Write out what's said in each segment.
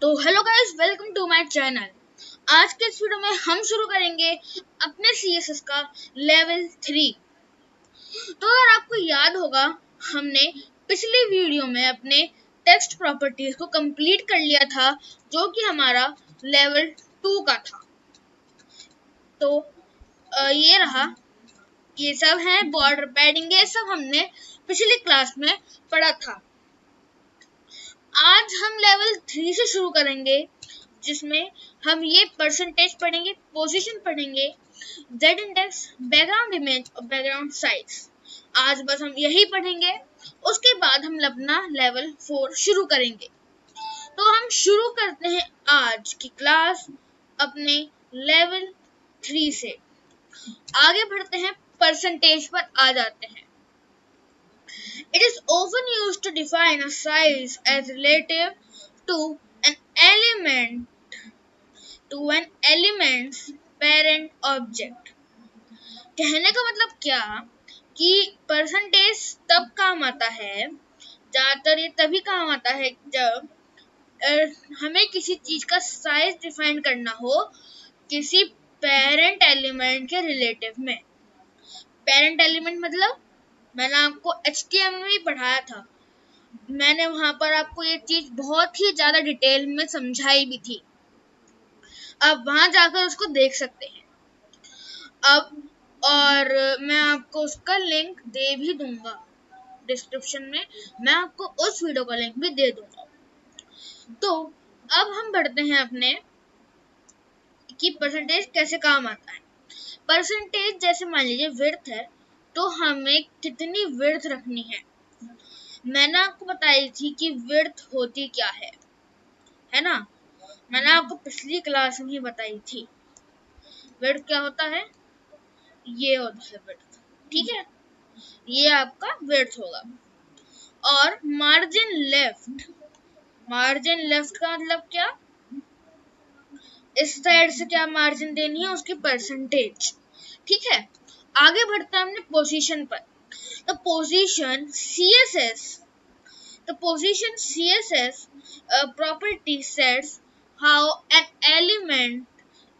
तो hello guys, welcome to my channel. आज के इस वीडियो में हम शुरू करेंगे अपने CSS का लेवल 3। तो अगर आपको याद होगा, हमने पिछली वीडियो में अपने टेक्स्ट प्रॉपर्टीज को कंप्लीट कर लिया था, जो कि हमारा लेवल 2 का था। तो ये रहा, ये सब है बॉर्डर पैडिंग, ये सब हमने पिछली क्लास में पढ़ा था। आज हम लेवल 3 से शुरू करेंगे, जिसमें हम ये परसेंटेज पढ़ेंगे, पोजीशन पढ़ेंगे, जेड इंडेक्स, बैकग्राउंड इमेज और बैकग्राउंड साइज। आज बस हम यही पढ़ेंगे, उसके बाद हम अपना लेवल 4 शुरू करेंगे। तो हम शुरू करते हैं आज की क्लास अपने लेवल 3 से। आगे बढ़ते हैं, परसेंटेज पर आ जाते हैं। It is often used to define a size as relative to an element's parent object. कहने का मतलब क्या कि परसेंटेज तब काम आता है, ज्यादातर ये तभी काम आता है जब हमें किसी चीज का साइज डिफाइन करना हो किसी पेरेंट एलिमेंट के रिलेटिव में। पेरेंट एलिमेंट मतलब मैंने आपको HTML में भी पढ़ाया था। मैंने वहां पर आपको ये चीज बहुत ही ज्यादा डिटेल में समझाई भी थी। आप वहां जाकर उसको देख सकते हैं। अब और मैं आपको उसका लिंक दे भी दूंगा डिस्क्रिप्शन में। मैं आपको उस वीडियो का लिंक भी दे दूंगा। तो अब हम बढ़ते हैं अपने कि परसेंटेज कैसे काम आता है। परसेंटेज जैसे मान लीजिए विड्थ है, तो हमें कितनी विड्थ रखनी है। मैंने आपको बताई थी कि विड्थ होती क्या है ना। मैंने आपको पिछली क्लास में ही बताई थी। विड्थ क्या होता है, ये होता है विड्थ, ठीक है। ये आपका विड्थ होगा। और मार्जिन लेफ्ट का मतलब क्या, इस साइड से क्या मार्जिन देनी है, उसकी परसेंटेज, ठीक है। आगे बढ़ते हैं हमने पोजीशन पर। तो position CSS property sets how an element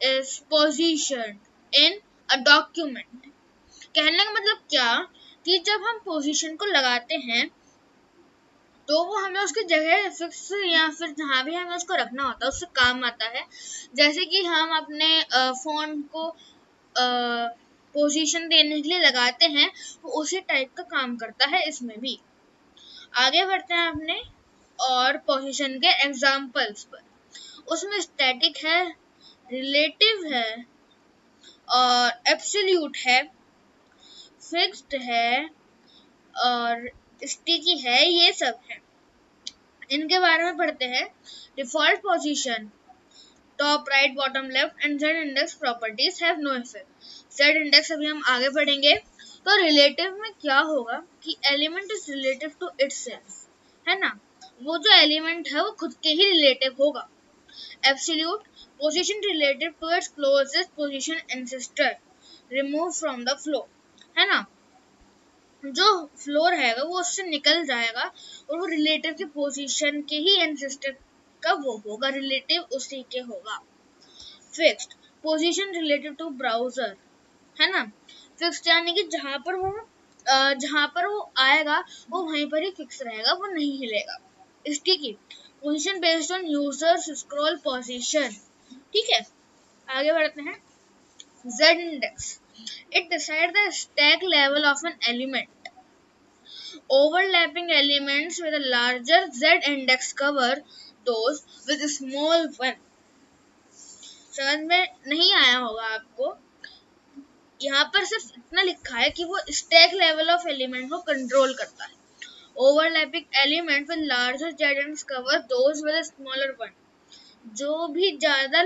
is positioned in a document. कहने का मतलब क्या कि जब हम पोजीशन को लगाते हैं तो वो हमें उसकी जगह फिक्स या फिर जहाँ भी हमें उसको रखना होता है उससे काम आता है। जैसे कि हम अपने फोन को पोजीशन देने के लिए लगाते हैं, वो उसी टाइप का काम करता है इसमें भी। आगे बढ़ते हैं अपने और पोजीशन के एग्जाम्पल्स पर। उसमें स्टैटिक है, रिलेटिव है और एब्सोल्यूट है, फिक्स्ड है और स्टिकी है, ये सब है। इनके बारे में पढ़ते हैं। Default position, top right bottom left and Z index properties have no effect. Z index अभी हम आगे पढ़ेंगे। तो रिलेटिव में क्या होगा कि element is relative to itself, है ना। वो जो एलिमेंट है वो खुद के ही रिलेटिव होगा। Absolute, position relative to its closest position ancestor remove from the flow, है ना। जो फ्लोर है वो उससे निकल जाएगा और वो रिलेटिव की पोजीशन के ही एंसेस्टर का वो होगा, रिलेटिव उसी के होगा। Fixed, position relative to browser, है ना। फिक्स्ड यानी कि जहां पर वो आएगा वो वहीं पर ही फिक्स रहेगा, वो नहीं हिलेगा। Sticky, position based on users scroll position, ठीक है। आगे बढ़ते हैं। Z index, it decides the stack level of an element. Overlapping elements with a larger Z index cover those with a small one. समझ में नहीं आया होगा आपको, यहाँ पर सिर्फ इतना लिखा है कि वो स्टैक लेवल ऑफ एलिमेंट को कंट्रोल करता है। Overlapping element with larger Z index cover those with a smaller one. जो भी ज्यादा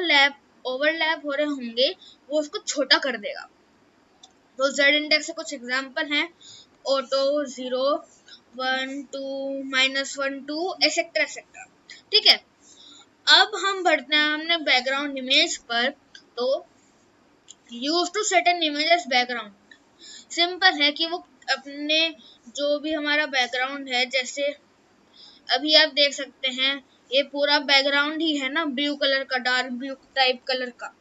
ओवरलैप हो रहे होंगे वो उसको छोटा कर देगा। तो Z इंडेक्स से कुछ एग्जांपल हैं, ऑटो, 0, 1, 2, -1, 2 एसेट्रा एसेट्रा, ठीक है। अब हम बढ़ते हैं हमने बैकग्राउंड इमेज पर। तो use to set an image as background, simple है कि वो अपने जो भी हमारा बैकग्राउंड है, जैसे अभी आप देख सकते हैं ये पूरा बैकग्राउंड ही है ना ब्लू कलर का, डार्क ब्लू टाइप कलर का।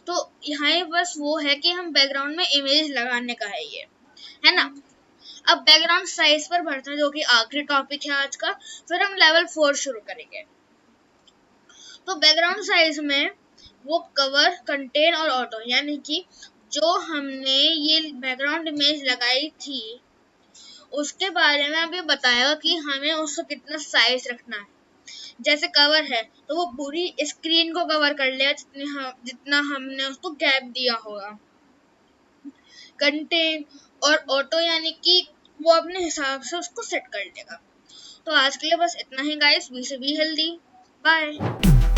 तो यहाँ बस वो है कि हम बैकग्राउंड में इमेज लगाने का है ये, है ना। अब बैकग्राउंड साइज पर बढ़ते हैं, जो कि आखिरी टॉपिक है आज का। फिर हम लेवल 4 शुरू करेंगे। तो बैकग्राउंड साइज में वो कवर, कंटेन और ऑटो, यानी कि जो हमने ये बैकग्राउंड इमेज लगाई थी उसके बारे में अभी बताया कि हमें उसका कितना साइज रखना है। जैसे कवर है तो वो पूरी स्क्रीन को कवर कर लेगा जितना हमने उसको गैप दिया होगा। कंटेन और ऑटो यानी कि वो अपने हिसाब से उसको सेट कर लेगा। तो आज के लिए बस इतना ही गाइस। बी से बी हेल्दी। बाय।